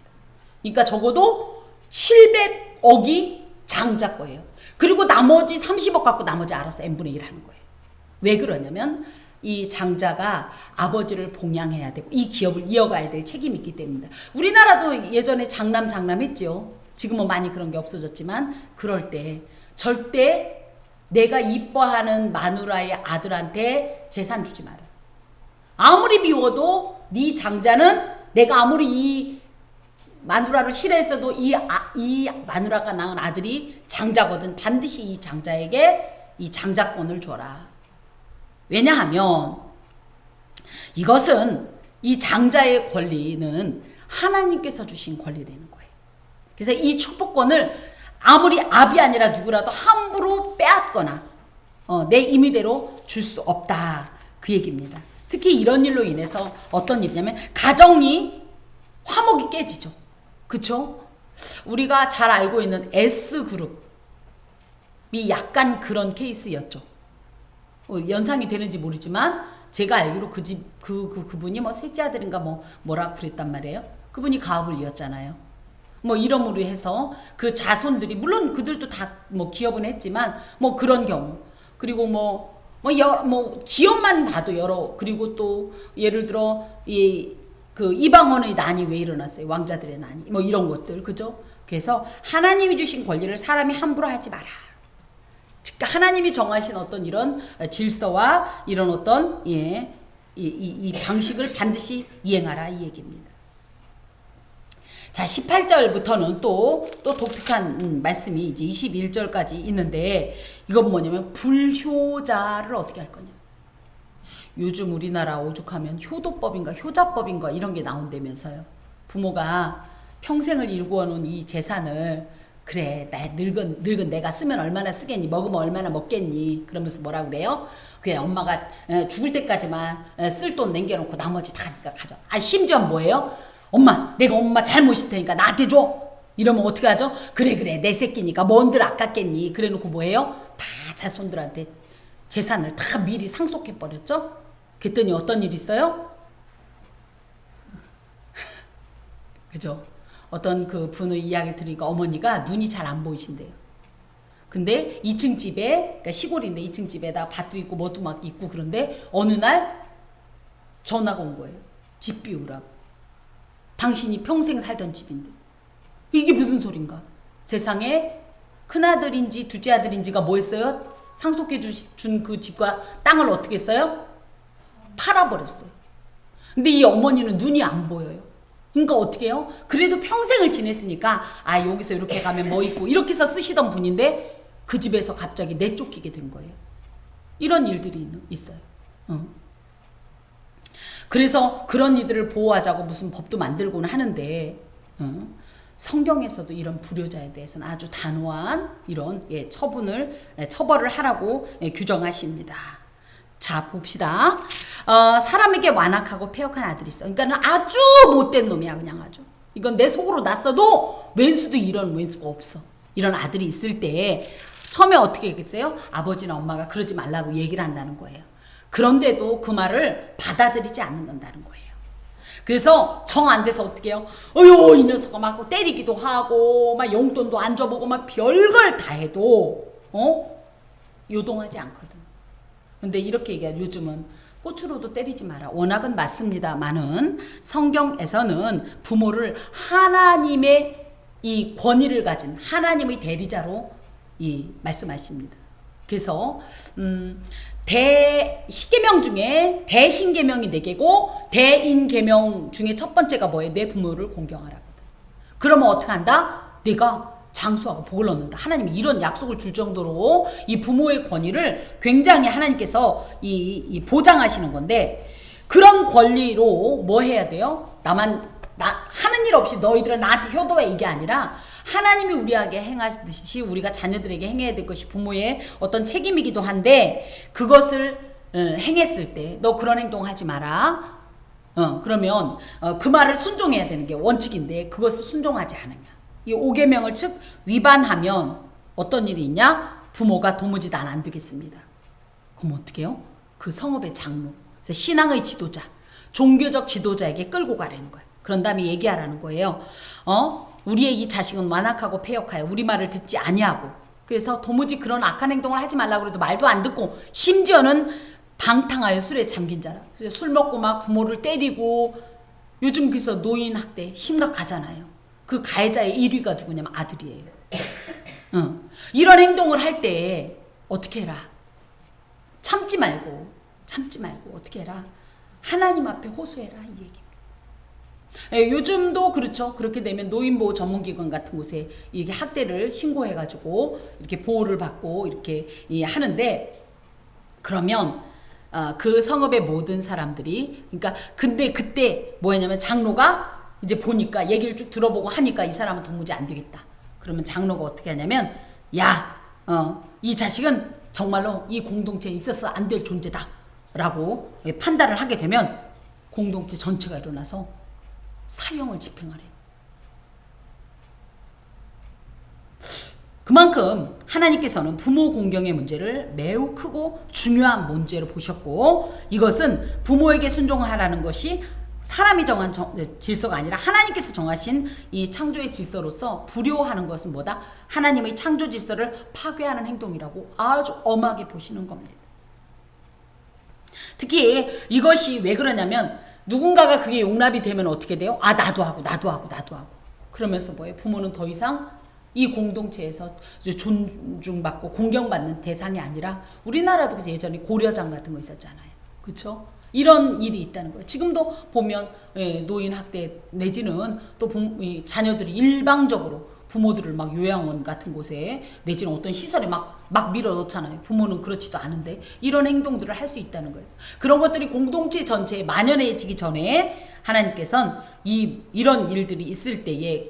그러니까 적어도 700억이 장자 거예요. 그리고 나머지 30억 갖고 나머지 알아서 n분의 1 하는 거예요. 왜 그러냐면 이 장자가 아버지를 봉양해야 되고 이 기업을 이어가야 될 책임이 있기 때문입니다. 우리나라도 예전에 장남 했죠. 지금은 많이 그런 게 없어졌지만, 그럴 때 절대 내가 이뻐하는 마누라의 아들한테 재산 주지 마라. 아무리 미워도 네 장자는, 내가 아무리 이 마누라를 싫어했어도 이 마누라가 낳은 아들이 장자거든. 반드시 이 장자에게 이 장자권을 줘라. 왜냐하면 이것은 이 장자의 권리는 하나님께서 주신 권리되는 거예요. 그래서 이 축복권을 아무리 압이 아니라 누구라도 함부로 빼앗거나 내 임의대로 줄 수 없다, 그 얘기입니다. 특히 이런 일로 인해서 어떤 일이냐면 가정이 화목이 깨지죠. 그쵸? 우리가 잘 알고 있는 S그룹이 약간 그런 케이스였죠. 연상이 되는지 모르지만 제가 알기로 그분이 셋째 아들인가 뭐라 그랬단 말이에요. 그분이 가업을 이었잖아요. 이러므로 해서 그 자손들이, 물론 그들도 다 기업은 했지만 그런 경우, 그리고 기업만 봐도 여러, 그리고 또 예를 들어 그 이방원의 난이 왜 일어났어요? 왕자들의 난이 이런 것들, 그죠? 그래서 하나님이 주신 권리를 사람이 함부로 하지 마라. 즉 하나님이 정하신 어떤 이런 질서와 이런 어떤 이 방식을 반드시 이행하라, 이 얘기입니다. 자, 18절부터는 또 독특한 말씀이 이제 21절까지 있는데, 이건 뭐냐면 불효자를 어떻게 할 거냐. 요즘 우리나라 오죽하면 효도법인가 효자법인가 이런 게 나온다면서요. 부모가 평생을 일구어놓은 이 재산을, 그래 나 늙은 내가 쓰면 얼마나 쓰겠니, 먹으면 얼마나 먹겠니, 그러면서 뭐라 그래요? 그냥 엄마가 죽을 때까지만 쓸 돈 남겨놓고 나머지 다 네가 가져. 아, 심지어 뭐예요? 내가 엄마 잘못일 테니까 나한테 줘. 이러면 어떻게 하죠? 그래 내 새끼니까 뭔들 아깝겠니. 그래 놓고 뭐해요? 다 자손들한테 재산을 다 미리 상속해 버렸죠. 그랬더니 어떤 일이 있어요? 그죠? 어떤 그 분의 이야기를 들으니까 어머니가 눈이 잘 안 보이신대요. 근데 2층 집에, 그러니까 시골인데 2층 집에다 밭도 있고 뭐도 막 있고, 그런데 어느 날 전화가 온 거예요. 집 비우라고. 당신이 평생 살던 집인데. 이게 무슨 소린가? 세상에 큰아들인지 둘째 아들인지가 뭐 했어요? 상속해 준 그 집과 땅을 어떻게 했어요? 팔아버렸어요. 근데 이 어머니는 눈이 안 보여요. 그러니까 어떻게 해요? 그래도 평생을 지냈으니까 여기서 이렇게 가면 뭐 있고 이렇게 해서 쓰시던 분인데 그 집에서 갑자기 내쫓기게 된 거예요. 이런 일들이 있어요. 그래서 그런 이들을 보호하자고 무슨 법도 만들고는 하는데, 성경에서도 이런 불효자에 대해서는 아주 단호한 이런 처벌을 하라고 규정하십니다. 자, 봅시다. 사람에게 완악하고 패역한 아들이 있어. 그러니까 아주 못된 놈이야, 그냥 아주. 이건 내 속으로 났어도 왼수도 이런 왼수가 없어. 이런 아들이 있을 때 처음에 어떻게 했겠어요? 아버지나 엄마가 그러지 말라고 얘기를 한다는 거예요. 그런데도 그 말을 받아들이지 않는다는 거예요. 그래서 정 안 돼서 어떻게 해요? 이 녀석아 막 때리기도 하고 막 용돈도 안 줘보고 막 별걸 다 해도 요동하지 않거든. 근데 이렇게 얘기해요. 요즘은 꽃으로도 때리지 마라. 워낙은 맞습니다만은 성경에서는 부모를 하나님의 이 권위를 가진 하나님의 대리자로 말씀하십니다. 그래서 십계명 중에 대신계명이 4개고 대인계명 중에 첫 번째가 뭐예요? 내 부모를 공경하라거든. 그러면 어떻게 한다? 내가 장수하고 복을 얻는다. 하나님이 이런 약속을 줄 정도로 이 부모의 권위를 굉장히 하나님께서 보장하시는 건데, 그런 권리로 뭐 해야 돼요? 하는 일 없이 너희들은 나한테 효도해, 이게 아니라 하나님이 우리에게 행하듯이 우리가 자녀들에게 행해야 될 것이 부모의 어떤 책임이기도 한데, 그것을 행했을 때 너 그런 행동하지 마라. 그러면 그 말을 순종해야 되는 게 원칙인데 그것을 순종하지 않으면, 이 5계명을 즉 위반하면 어떤 일이 있냐? 부모가 도무지 난 안 되겠습니다. 그럼 어떻게 해요? 그 성읍의 장로, 그래서 신앙의 지도자, 종교적 지도자에게 끌고 가라는 거예요. 그런 다음에 얘기하라는 거예요. 우리의 이 자식은 완악하고 패역하여 우리 말을 듣지 아니하고, 그래서 도무지 그런 악한 행동을 하지 말라고 해도 말도 안 듣고, 심지어는 방탕하여 술에 잠긴 자라. 그래서 술 먹고 막 부모를 때리고, 요즘 그래서 노인 학대 심각하잖아요. 그 가해자의 1위가 누구냐면 아들이에요. 이런 행동을 할 때 어떻게 해라? 참지 말고 어떻게 해라? 하나님 앞에 호소해라, 이 얘기입니다. 요즘도 그렇죠. 그렇게 되면 노인보호 전문기관 같은 곳에 이게 학대를 신고해가지고 이렇게 보호를 받고 이렇게 하는데, 그러면 그 성읍의 모든 사람들이, 그러니까 근데 그때 뭐였냐면 장로가 이제 보니까 얘기를 쭉 들어보고 하니까 이 사람은 도무지 안 되겠다. 그러면 장로가 어떻게 하냐면, 이 자식은 정말로 이 공동체에 있어서 안 될 존재다 라고 판단을 하게 되면 공동체 전체가 일어나서 사형을 집행하래. 그만큼 하나님께서는 부모 공경의 문제를 매우 크고 중요한 문제로 보셨고, 이것은 부모에게 순종하라는 것이 사람이 정한 질서가 아니라 하나님께서 정하신 이 창조의 질서로서 불효하는 것은 뭐다? 하나님의 창조 질서를 파괴하는 행동이라고 아주 엄하게 보시는 겁니다. 특히 이것이 왜 그러냐면, 누군가가 그게 용납이 되면 어떻게 돼요? 나도 하고. 그러면서 뭐예요? 부모는 더 이상 이 공동체에서 존중받고 공경받는 대상이 아니라, 우리나라도 예전에 고려장 같은 거 있었잖아요. 그렇죠? 이런 일이 있다는 거예요. 지금도 보면 노인 학대 내지는 또 이 자녀들이 일방적으로 부모들을 막 요양원 같은 곳에 내지는 어떤 시설에 막 밀어넣잖아요. 부모는 그렇지도 않은데 이런 행동들을 할 수 있다는 거예요. 그런 것들이 공동체 전체에 만연해지기 전에 하나님께서는 이런 일들이 있을 때에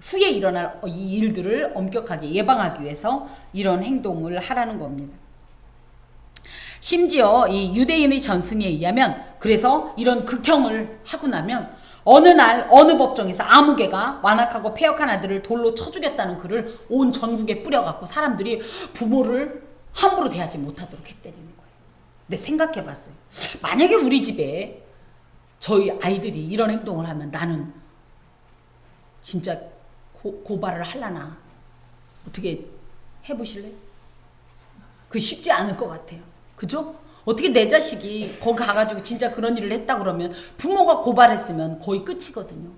후에 일어날 이 일들을 엄격하게 예방하기 위해서 이런 행동을 하라는 겁니다. 심지어 이 유대인의 전승에 의하면 그래서 이런 극형을 하고 나면 어느 날 어느 법정에서 아무개가 완악하고 패역한 아들을 돌로 쳐 죽였다는 글을 온 전국에 뿌려갖고 사람들이 부모를 함부로 대하지 못하도록 했다는 거예요. 근데 생각해봤어요. 만약에 우리 집에 저희 아이들이 이런 행동을 하면 나는 진짜 고발을 하려나? 어떻게 해보실래? 그 쉽지 않을 것 같아요. 그죠? 어떻게 내 자식이 거기 가가지고 진짜 그런 일을 했다 그러면 부모가 고발했으면 거의 끝이거든요.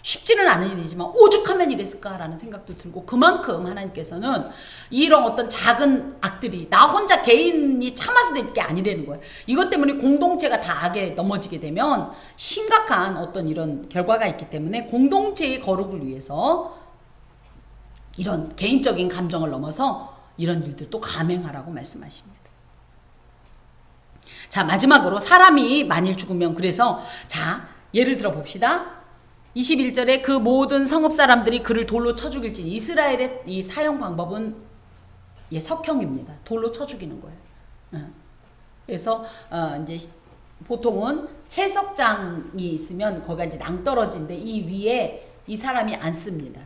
쉽지는 않은 일이지만 오죽하면 이랬을까라는 생각도 들고 그만큼 하나님께서는 이런 어떤 작은 악들이 나 혼자 개인이 참아서 될 게 아니라는 거예요. 이것 때문에 공동체가 다 악에 넘어지게 되면 심각한 어떤 이런 결과가 있기 때문에 공동체의 거룩을 위해서 이런 개인적인 감정을 넘어서 이런 일들도 감행하라고 말씀하십니다. 자, 마지막으로 사람이 만일 죽으면 그래서 자, 예를 들어 봅시다. 21절에 그 모든 성읍 사람들이 그를 돌로 쳐 죽일지니 이스라엘의 이 사형 방법은 석형입니다. 돌로 쳐 죽이는 거예요. 그래서 이제 보통은 채석장이 있으면 거기가 이제 낭떠러지인데 이 위에 이 사람이 앉습니다.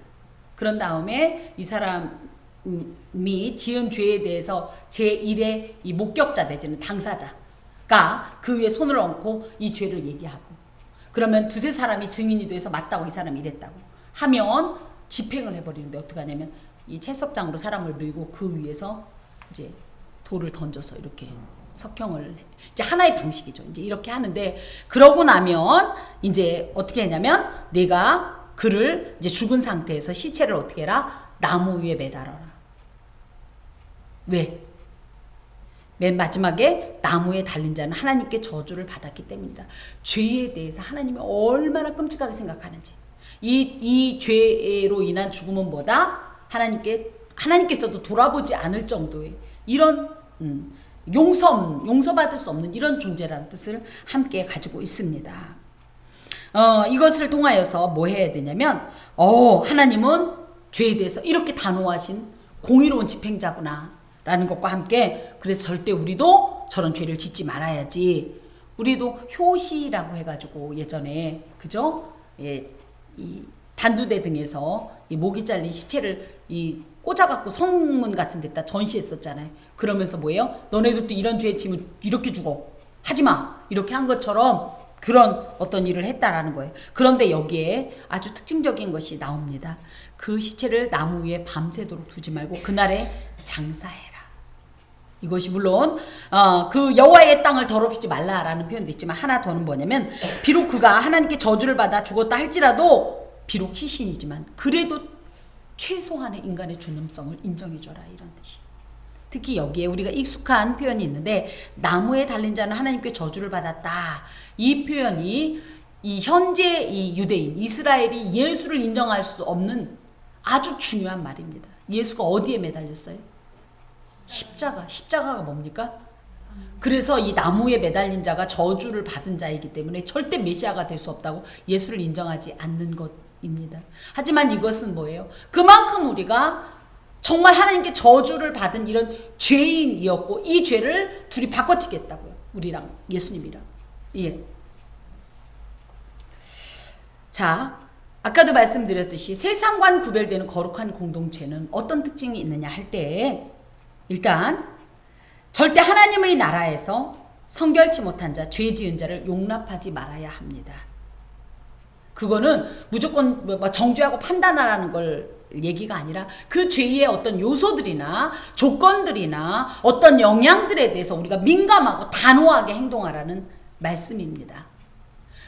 그런 다음에 이 사람이 지은 죄에 대해서 제1의 이 목격자 내지는 당사자가 그 위에 손을 얹고 이 죄를 얘기하고 그러면 두세 사람이 증인이 돼서 맞다고 이 사람이 이랬다고 하면 집행을 해버리는데 어떻게 하냐면 이 채석장으로 사람을 밀고 그 위에서 이제 돌을 던져서 이렇게 석형을 이제 하나의 방식이죠. 이제 이렇게 하는데 그러고 나면 이제 어떻게 하냐면 내가 그를 이제 죽은 상태에서 시체를 어떻게 해라? 나무 위에 매달아라. 왜? 맨 마지막에 나무에 달린 자는 하나님께 저주를 받았기 때문이다. 죄에 대해서 하나님이 얼마나 끔찍하게 생각하는지. 이 죄로 인한 죽음은 뭐다? 하나님께서도 돌아보지 않을 정도의 이런 용서받을 수 없는 이런 존재라는 뜻을 함께 가지고 있습니다. 이것을 통하여서 뭐 해야 되냐면 하나님은 죄에 대해서 이렇게 단호하신 공의로운 집행자구나 라는 것과 함께 그래서 절대 우리도 저런 죄를 짓지 말아야지. 우리도 효시라고 해가지고 예전에 그죠? 이 단두대 등에서 이 목이 잘린 시체를 꽂아갖고 성문 같은 데다 전시했었잖아요. 그러면서 뭐예요? 너네들도 이런 죄 지면 이렇게 죽어. 하지마. 이렇게 한 것처럼 그런 어떤 일을 했다라는 거예요. 그런데 여기에 아주 특징적인 것이 나옵니다. 그 시체를 나무 위에 밤새도록 두지 말고 그날에 장사해라. 이것이 물론 그 여호와의 땅을 더럽히지 말라라는 표현도 있지만 하나 더는 뭐냐면 비록 그가 하나님께 저주를 받아 죽었다 할지라도 비록 시신이지만 그래도 최소한의 인간의 존엄성을 인정해줘라 이런 뜻이. 특히 여기에 우리가 익숙한 표현이 있는데 나무에 달린 자는 하나님께 저주를 받았다. 이 표현이 이 현재 이 유대인 이스라엘이 예수를 인정할 수 없는 아주 중요한 말입니다. 예수가 어디에 매달렸어요? 십자가가 뭡니까? 그래서 이 나무에 매달린 자가 저주를 받은 자이기 때문에 절대 메시아가 될 수 없다고 예수를 인정하지 않는 것입니다. 하지만 이것은 뭐예요? 그만큼 우리가 정말 하나님께 저주를 받은 이런 죄인이었고 이 죄를 둘이 바꿔치겠다고요. 우리랑 예수님이랑. 예. 자, 아까도 말씀드렸듯이 세상과는 구별되는 거룩한 공동체는 어떤 특징이 있느냐 할 때 일단 절대 하나님의 나라에서 성결치 못한 자, 죄 지은 자를 용납하지 말아야 합니다. 그거는 무조건 정죄하고 판단하라는 걸 얘기가 아니라 그 죄의 어떤 요소들이나 조건들이나 어떤 영향들에 대해서 우리가 민감하고 단호하게 행동하라는 말씀입니다.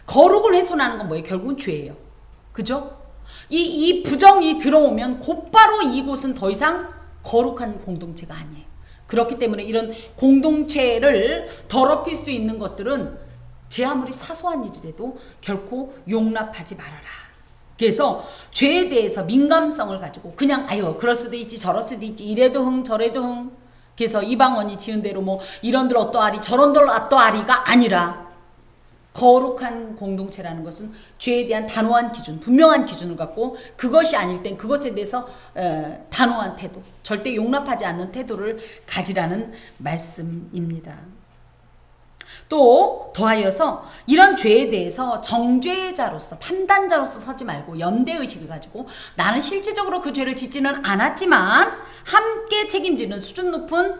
거룩을 훼손하는 건 뭐예요? 결국은 죄예요. 그죠? 이 부정이 들어오면 곧바로 이곳은 더 이상 거룩한 공동체가 아니에요. 그렇기 때문에 이런 공동체를 더럽힐 수 있는 것들은 제 아무리 사소한 일이라도 결코 용납하지 말아라. 그래서 죄에 대해서 민감성을 가지고 그냥 아유 그럴 수도 있지 저럴 수도 있지 이래도 흥 저래도 흥, 그래서 이방원이 지은 대로 뭐 이런들 어떠하리 저런들 어떠하리가 아니라, 거룩한 공동체라는 것은 죄에 대한 단호한 기준, 분명한 기준을 갖고 그것이 아닐 땐 그것에 대해서 단호한 태도, 절대 용납하지 않는 태도를 가지라는 말씀입니다. 또 더하여서 이런 죄에 대해서 정죄자로서 판단자로서 서지 말고 연대의식을 가지고 나는 실제적으로 그 죄를 짓지는 않았지만 함께 책임지는 수준 높은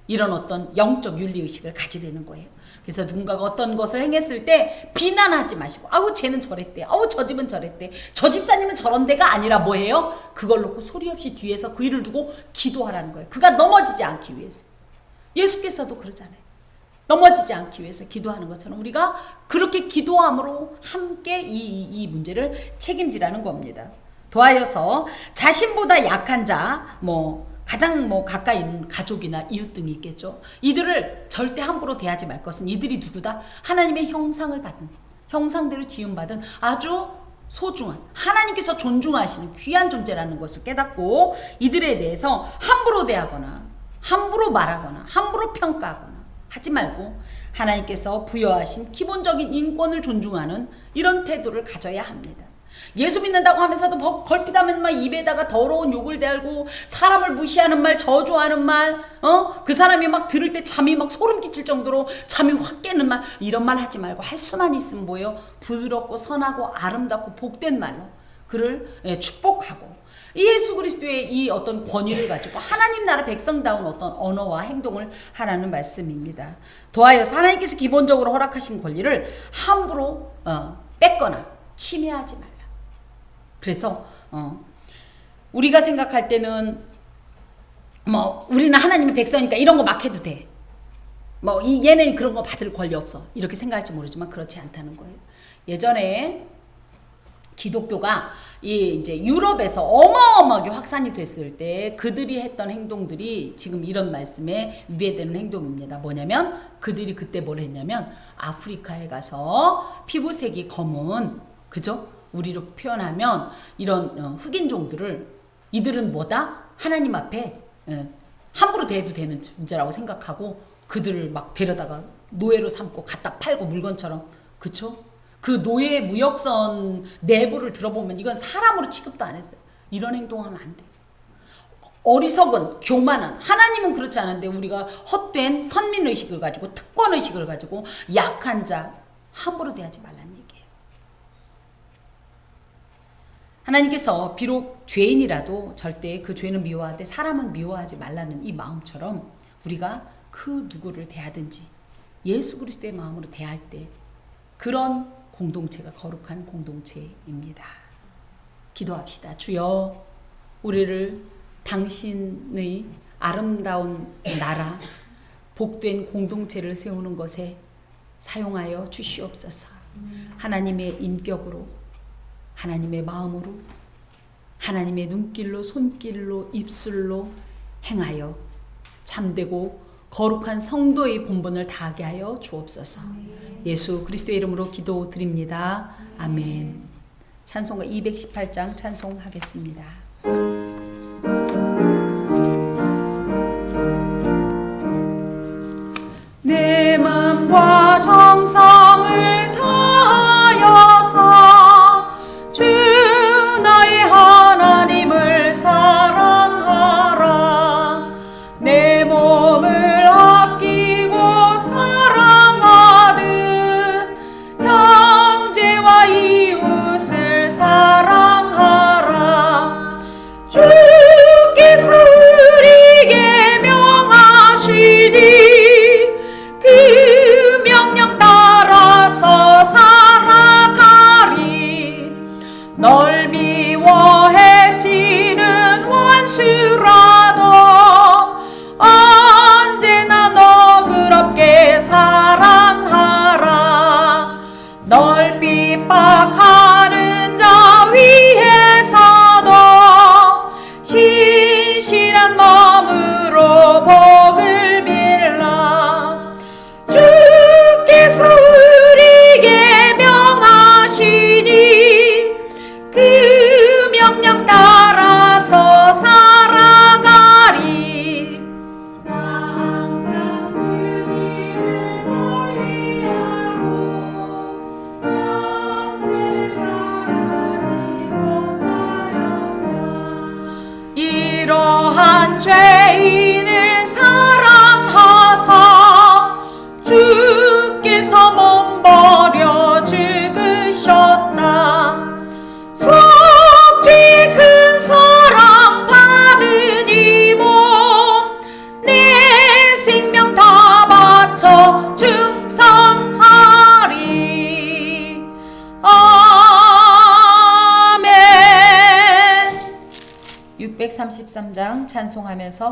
이런 어떤 영적 윤리의식을 가지려는 거예요. 그래서 누군가가 어떤 것을 행했을 때 비난하지 마시고 아우 쟤는 저랬대, 아우 저 집은 저랬대, 저 집사님은 저런 데가 아니라 뭐예요? 그걸 놓고 소리 없이 뒤에서 그 일을 두고 기도하라는 거예요. 그가 넘어지지 않기 위해서. 예수께서도 그러잖아요. 넘어지지 않기 위해서 기도하는 것처럼 우리가 그렇게 기도함으로 함께 이 문제를 책임지라는 겁니다. 더하여서 자신보다 약한 자, 가장 가까이 있는 가족이나 이웃 등이 있겠죠. 이들을 절대 함부로 대하지 말 것은 이들이 누구다? 하나님의 형상을 받은, 형상대로 지음받은 아주 소중한, 하나님께서 존중하시는 귀한 존재라는 것을 깨닫고 이들에 대해서 함부로 대하거나 함부로 말하거나 함부로 평가하거나 하지 말고 하나님께서 부여하신 기본적인 인권을 존중하는 이런 태도를 가져야 합니다. 예수 믿는다고 하면서도 걸핏하면 막 입에다가 더러운 욕을 대고 사람을 무시하는 말, 저주하는 말, 그 사람이 막 들을 때 잠이 막 소름 끼칠 정도로 잠이 확 깨는 말, 이런 말 하지 말고 할 수만 있으면 뭐예요? 부드럽고 선하고 아름답고 복된 말로 그를 축복하고 예수 그리스도의 이 어떤 권위를 가지고 하나님 나라 백성다운 어떤 언어와 행동을 하라는 말씀입니다. 더하여서 하나님께서 기본적으로 허락하신 권리를 함부로 뺏거나 침해하지 말라. 그래서 우리가 생각할 때는 우리는 하나님의 백성이니까 이런 거 막 해도 돼. 얘는 그런 거 받을 권리 없어. 이렇게 생각할지 모르지만 그렇지 않다는 거예요. 예전에 기독교가 이제 유럽에서 어마어마하게 확산이 됐을 때 그들이 했던 행동들이 지금 이런 말씀에 위배되는 행동입니다. 뭐냐면 그들이 그때 뭘 했냐면 아프리카에 가서 피부색이 검은, 그죠? 우리로 표현하면 이런 흑인종들을 이들은 뭐다? 하나님 앞에 함부로 대해도 되는 존재라고 생각하고 그들을 막 데려다가 노예로 삼고 갖다 팔고 물건처럼, 그쵸? 그 노예 무역선 내부를 들어보면 이건 사람으로 취급도 안 했어요. 이런 행동하면 안 돼요. 어리석은, 교만한, 하나님은 그렇지 않은데 우리가 헛된 선민의식을 가지고 특권의식을 가지고 약한 자 함부로 대하지 말라는 얘기예요. 하나님께서 비록 죄인이라도 절대 그 죄는 미워하되 사람은 미워하지 말라는 이 마음처럼 우리가 그 누구를 대하든지 예수 그리스도의 마음으로 대할 때 그런 공동체가 거룩한 공동체입니다. 기도합시다. 주여, 우리를 당신의 아름다운 나라, 복된 공동체를 세우는 것에 사용하여 주시옵소서. 하나님의 인격으로, 하나님의 마음으로, 하나님의 눈길로, 손길로, 입술로 행하여 참되고 거룩한 성도의 본분을 다하게 하여 주옵소서. 예수 그리스도의 이름으로 기도드립니다. 아멘. 찬송가 218장 찬송하겠습니다. 내 마음과 정성을 다하여서 주 나의 하나님을 사랑하라. 내 몸을 아끼고 사랑하듯 형제와 이웃을 사랑하라. 주께서 우리에게 명하시니 그 명령 따라서 33장 찬송하면서